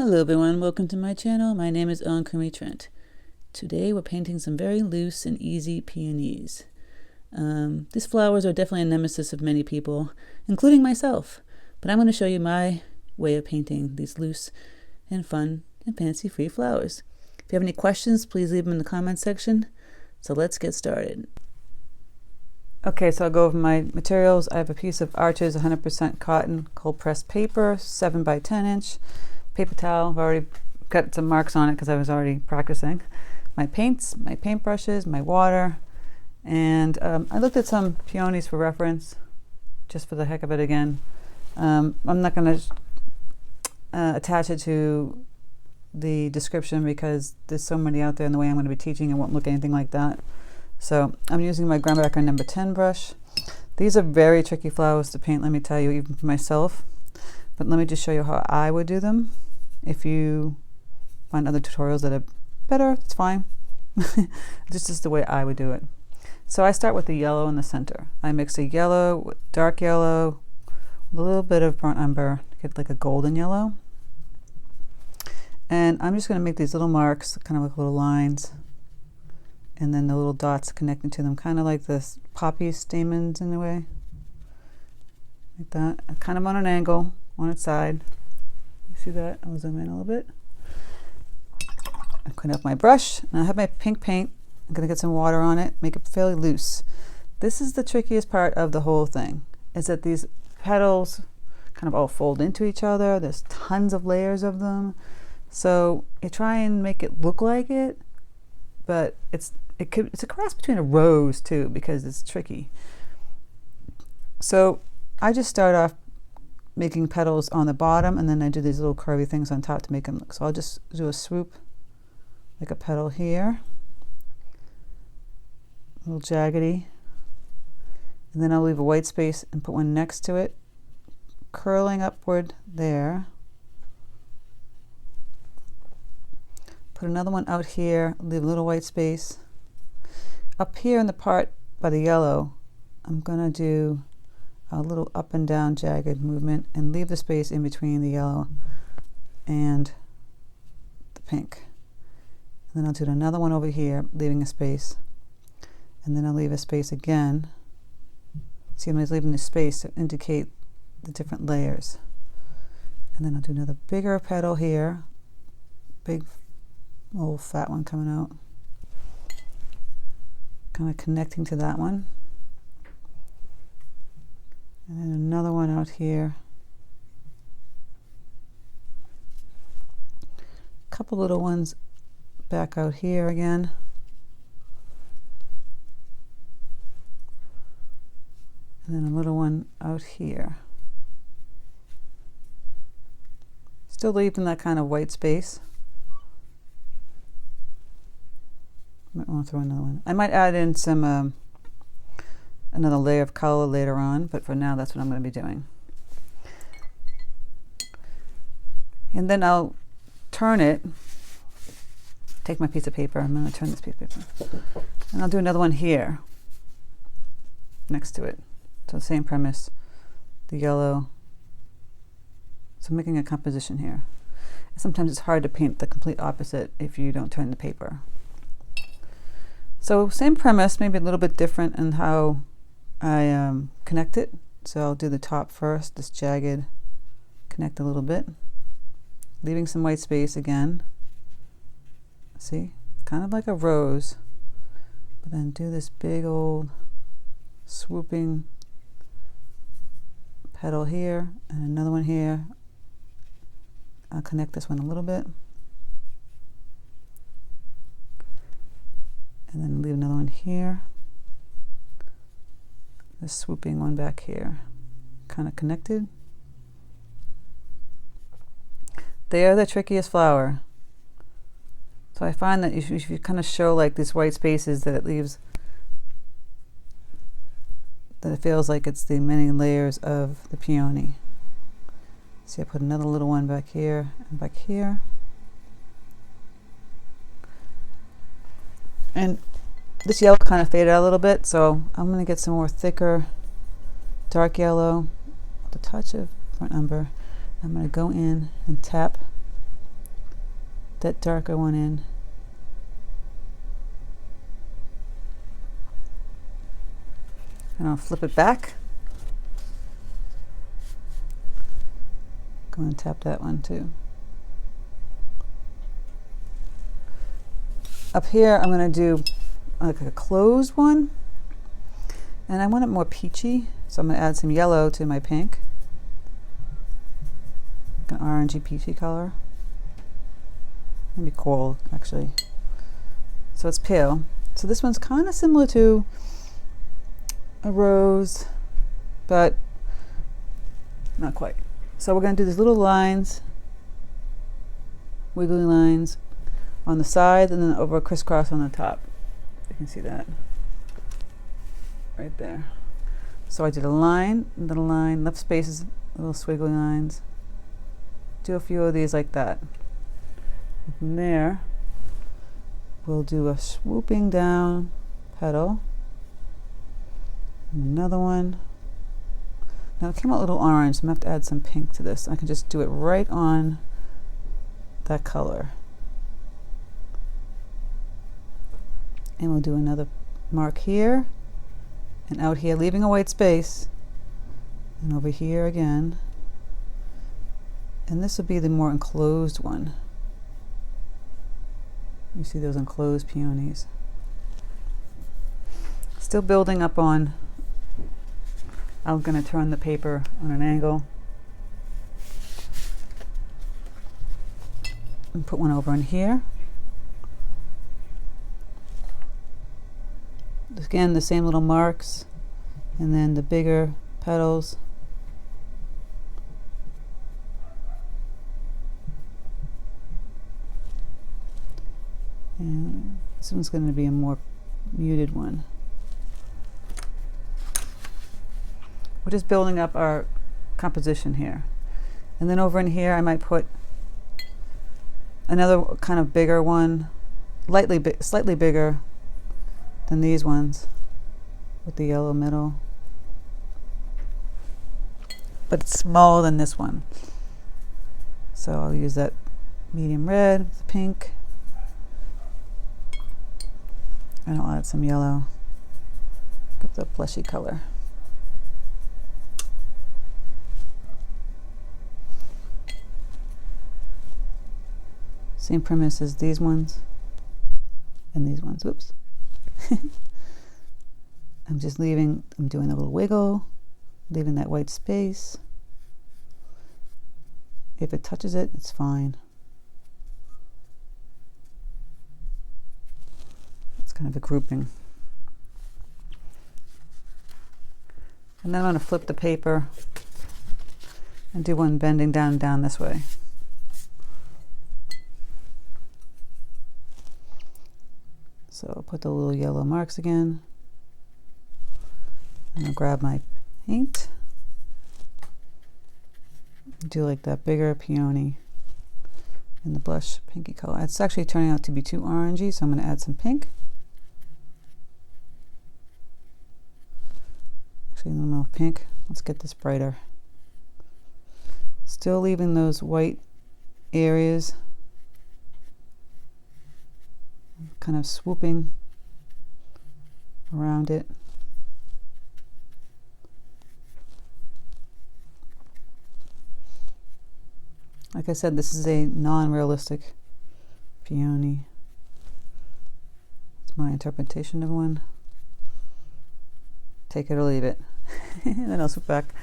Hello everyone, welcome to my channel. My name is Crimi-Trent. Today we're painting some very loose and easy peonies. These flowers are definitely a nemesis of many people, including myself. But I'm going to show you my way of painting these loose and fun and fancy-free flowers. If you have any questions, please leave them in the comment section. So let's get started. Okay, so I'll go over my materials. I have a piece of Arches 100% cotton cold pressed paper, 7 by 10 inch. Paper towel. I've already got some marks on it because I was already practicing. My paints, my paint brushes, my water, and I looked at some peonies for reference, just for the heck of it again. I'm not going to attach it to the description because there's so many out there, and the way I'm going to be teaching it won't look anything like that. So I'm using my Grumbacher number 10 brush. These are very tricky flowers to paint, let me tell you, even for myself. But let me just show you how I would do them. If you find other tutorials that are better, it's fine. This is the way I would do it. So I start with the yellow in the center. I mix a yellow with dark yellow, with a little bit of burnt umber to get like a golden yellow. And I'm just going to make these little marks, kind of like little lines, and then the little dots connecting to them, kind of like this poppy stamens in a way, like that. Kind of on an angle on its side. You see that? I'll zoom in a little bit. I clean up my brush, and I have my pink paint. I'm going to get some water on it, make it fairly loose. This is the trickiest part of the whole thing, is that these petals kind of all fold into each other. There's tons of layers of them. So you try and make it look like it, but it's a cross between a rose too, because it's tricky. So I just start off making petals on the bottom, and then I do these little curvy things on top to make them look. So I'll just do a swoop, like a petal here, a little jaggedy, and then I'll leave a white space and put one next to it, curling upward there. Put another one out here, leave a little white space. Up here in the part by the yellow, I'm gonna do a little up and down jagged movement and leave the space in between the yellow and the pink. And then I'll do another one over here, leaving a space. And then I'll leave a space again. See, I'm leaving the space to indicate the different layers. And then I'll do another bigger petal here, big old fat one coming out, kind of connecting to that one. And then another one out here. A couple little ones back out here again. And then a little one out here. Still leaving that kind of white space. Might want to throw another one. I might add in some another layer of color later on, but for now that's what I'm going to be doing. And then I'll turn it, take my piece of paper, I'm going to turn this piece of paper, and I'll do another one here next to it. So same premise, the yellow. So I'm making a composition here. Sometimes it's hard to paint the complete opposite if you don't turn the paper. So same premise, maybe a little bit different in how I connect it. So I'll do the top first, this jagged, connect a little bit, leaving some white space again. See, kind of like a rose, but then do this big old swooping petal here and another one here. I'll connect this one a little bit. And then leave another one here. This swooping one back here, kind of connected. They are the trickiest flower. So I find that if you kind of show like these white spaces, that it leaves, that it feels like it's the many layers of the peony. See, I put another little one back here and back here. And this yellow kind of faded out a little bit, so I'm going to get some more thicker dark yellow with a touch of burnt umber. I'm going to go in and tap that darker one in. And I'll flip it back. Go and tap that one too. Up here I'm going to do like a closed one, and I want it more peachy, so I'm going to add some yellow to my pink, like an orangey peachy color, maybe coral actually. So it's pale. So this one's kind of similar to a rose, but not quite. So we're going to do these little lines, wiggly lines on the side, and then over a crisscross on the top. You can see that right there. So I did a line, little line, left spaces, little squiggly lines. Do a few of these like that. And from there, we'll do a swooping down petal. And another one. Now it came out a little orange, so I'm going to have to add some pink to this. I can just do it right on that color. And we'll do another mark here and out here, leaving a white space, and over here again. And this will be the more enclosed one. You see those enclosed peonies. Still building up on, I'm going to turn the paper on an angle and put one over in here. Again, the same little marks, and then the bigger petals. And this one's going to be a more muted one. We're just building up our composition here. And then over in here I might put another kind of bigger one, slightly bigger than these ones, with the yellow middle, but it's smaller than this one. So I'll use that medium red, the pink, and I'll add some yellow, give the fleshy color. Same premise as these ones and these ones. Oops. I'm just leaving, I'm doing a little wiggle, leaving that white space. If it touches it, it's fine. It's kind of a grouping. And then I'm going to flip the paper and do one bending down this way. So I'll put the little yellow marks again. And I'll grab my paint. Do like that bigger peony in the blush pinky color. It's actually turning out to be too orangey, so I'm going to add some pink. Actually, a little more pink. Let's get this brighter. Still leaving those white areas, kind of swooping around it. Like I said, this is a non-realistic peony. It's my interpretation of one. Take it or leave it. And then I'll swoop back.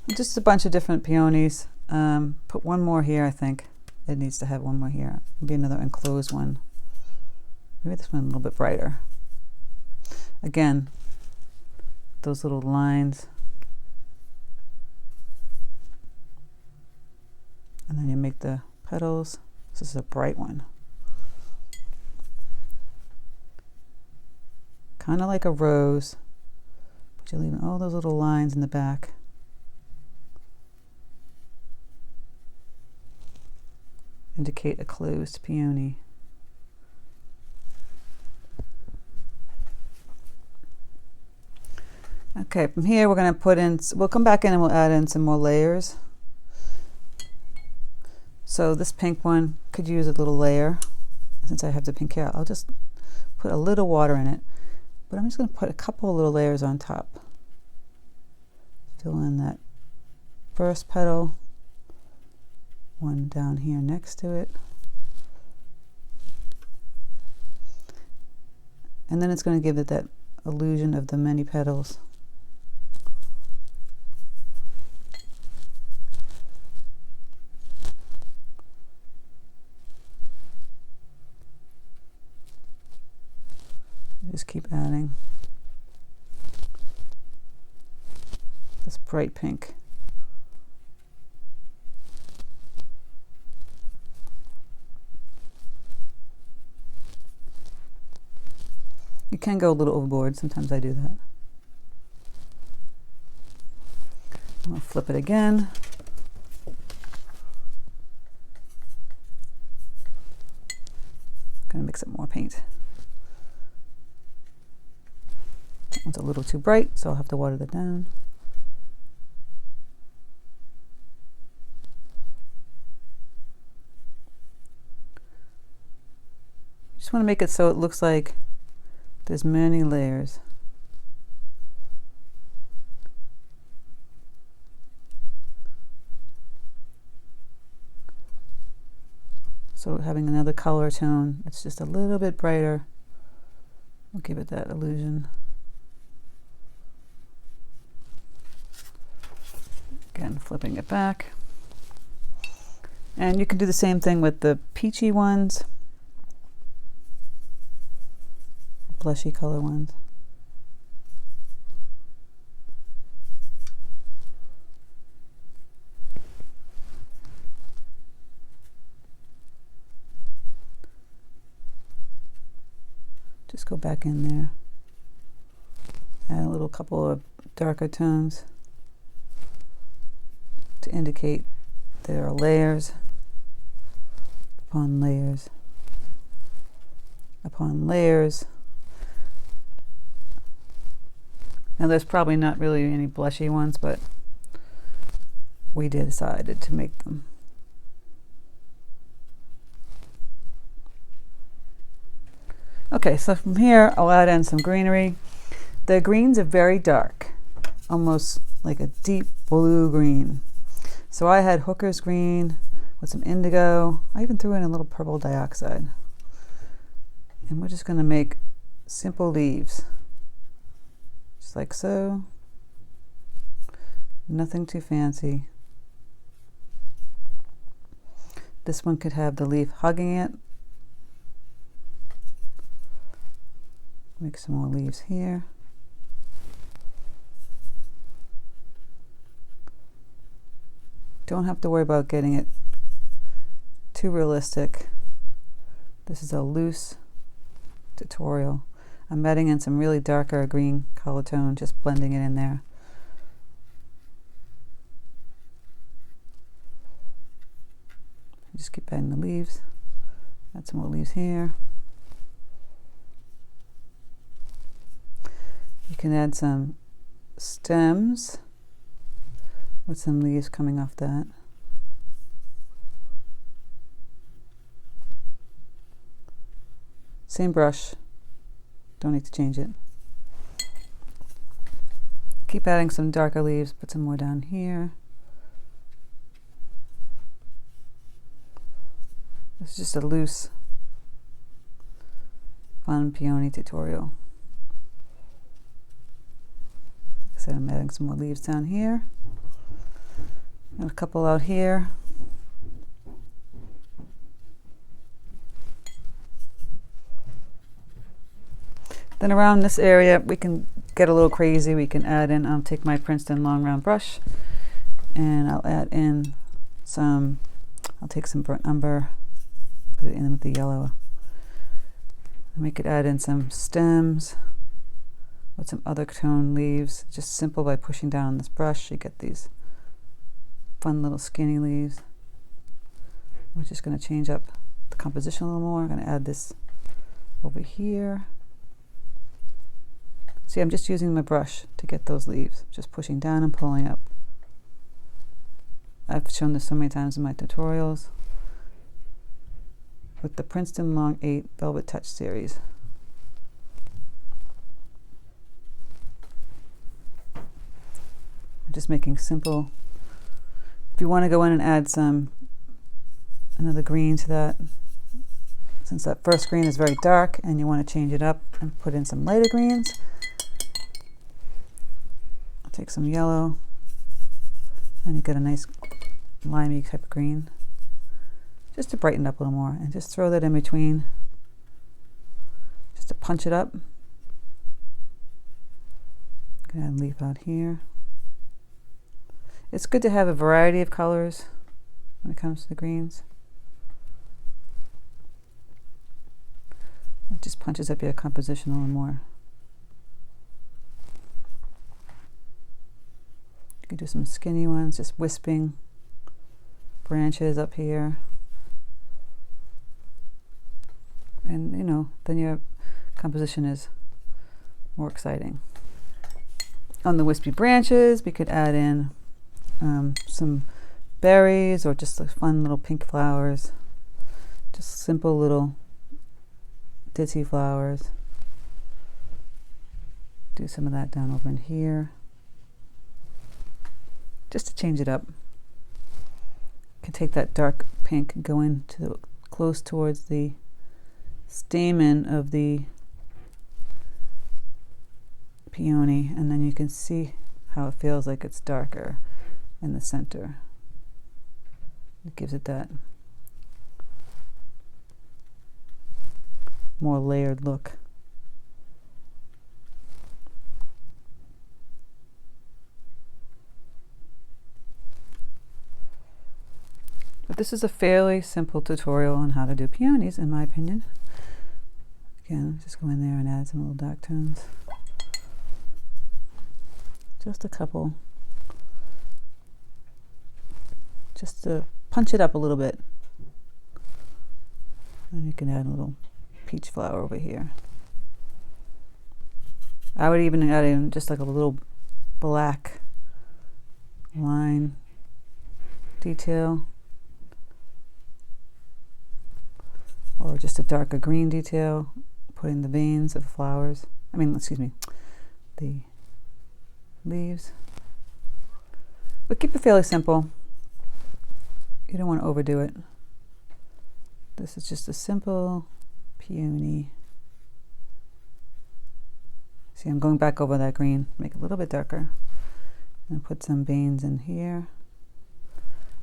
Just a bunch of different peonies. Put one more here, I think. It needs to have one more here. Maybe another enclosed one. Maybe this one a little bit brighter. Again, those little lines. And then you make the petals. This is a bright one. Kind of like a rose, but you're leaving all those little lines in the back. Indicate a closed peony. Okay, from here we're going to put in, we'll come back in and we'll add in some more layers. So this pink one could use a little layer. Since I have the pink hair, I'll just put a little water in it. But I'm just going to put a couple of little layers on top. Fill in that first petal, one down here next to it. And then it's going to give it that illusion of the many petals. Just keep adding this bright pink. You can go a little overboard. Sometimes I do that. I'm going to flip it again. Going to mix up more paint. That one's a little too bright, so I'll have to water that down. Just want to make it so it looks like there's many layers. So having another color tone, it's just a little bit brighter. We'll give it that illusion. Again, flipping it back. And you can do the same thing with the peachy ones. Blushy color ones. Just go back in there. Add a little couple of darker tones to indicate there are layers upon layers upon layers. Now there's probably not really any blushy ones, but we decided to make them. Okay, so from here I'll add in some greenery. The greens are very dark, almost like a deep blue green. So I had hooker's green with some indigo. I even threw in a little purple dioxide. And we're just going to make simple leaves. Just like so. Nothing too fancy. This one could have the leaf hugging it. Make some more leaves here. Don't have to worry about getting it too realistic. This is a loose tutorial. I'm adding in some really darker green color tone, just blending it in there. Just keep adding the leaves. Add some more leaves here. You can add some stems with some leaves coming off that. Same brush, don't need to change it. Keep adding some darker leaves, put some more down here. This is just a loose, fun peony tutorial. Like I said, I'm adding some more leaves down here. And a couple out here. Then around this area, we can get a little crazy. We can add in, I'll take my Princeton long round brush and I'll add in some, I'll take some burnt umber, put it in with the yellow. And we could add in some stems with some other tone leaves. Just simple by pushing down on this brush, you get these fun little skinny leaves. We're just going to change up the composition a little more. I'm going to add this over here. See, I'm just using my brush to get those leaves, just pushing down and pulling up. I've shown this so many times in my tutorials. with the Princeton Long 8 Velvet Touch series. I'm just making simple. If you want to go in and add another green to that, since that first green is very dark and you want to change it up and put in some lighter greens, I'll take some yellow and you get a nice limey type of green, just to brighten it up a little more, and just throw that in between just to punch it up. I'm gonna add a leaf out here. It's good to have a variety of colors when it comes to the greens. It just punches up your composition a little more. You can do some skinny ones, just wisping branches up here. And you know, then your composition is more exciting. On the wispy branches, we could add in some berries or just like fun little pink flowers. Just simple little ditzy flowers. Do some of that down over in here, just to change it up. You can take that dark pink and go into the close towards the stamen of the peony, and then you can see how it feels like it's darker in the center. It gives it that more layered look. But this is a fairly simple tutorial on how to do peonies, in my opinion. Again, just go in there and add some little dark tones. Just a couple. Just to punch it up a little bit. And you can add a little peach flower over here. I would even add in just like a little black line detail, or just a darker green detail, putting the veins of the flowers, the leaves. But keep it fairly simple. You don't want to overdo it. This is just a simple peony. See, I'm going back over that green, make it a little bit darker, and put some veins in here.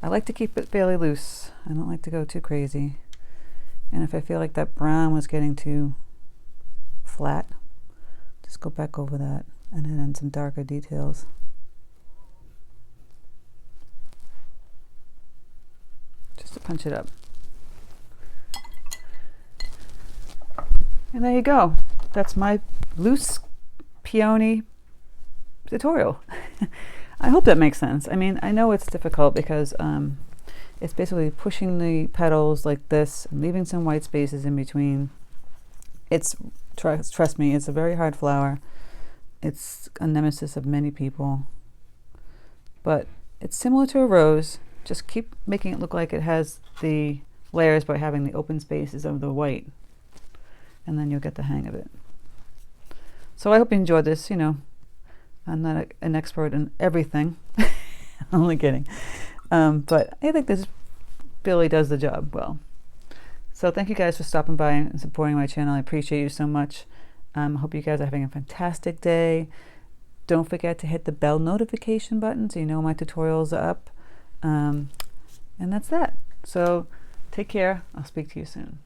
I like to keep it fairly loose. I don't like to go too crazy. And if I feel like that brown was getting too flat, just go back over that and add in some darker details. Just to punch it up. And there you go. That's my loose peony tutorial. I hope that makes sense. I mean, I know it's difficult because it's basically pushing the petals like this and leaving some white spaces in between. It's, trust me, it's a very hard flower. It's a nemesis of many people. But it's similar to a rose. Just keep making it look like it has the layers by having the open spaces of the white. And then you'll get the hang of it. So I hope you enjoyed this. You know, I'm not an expert in everything. Only kidding. But I think this really does the job well. So thank you guys for stopping by and supporting my channel. I appreciate you so much. I hope you guys are having a fantastic day. Don't forget to hit the bell notification button so you know my tutorials are up. And that's that. So take care. I'll speak to you soon.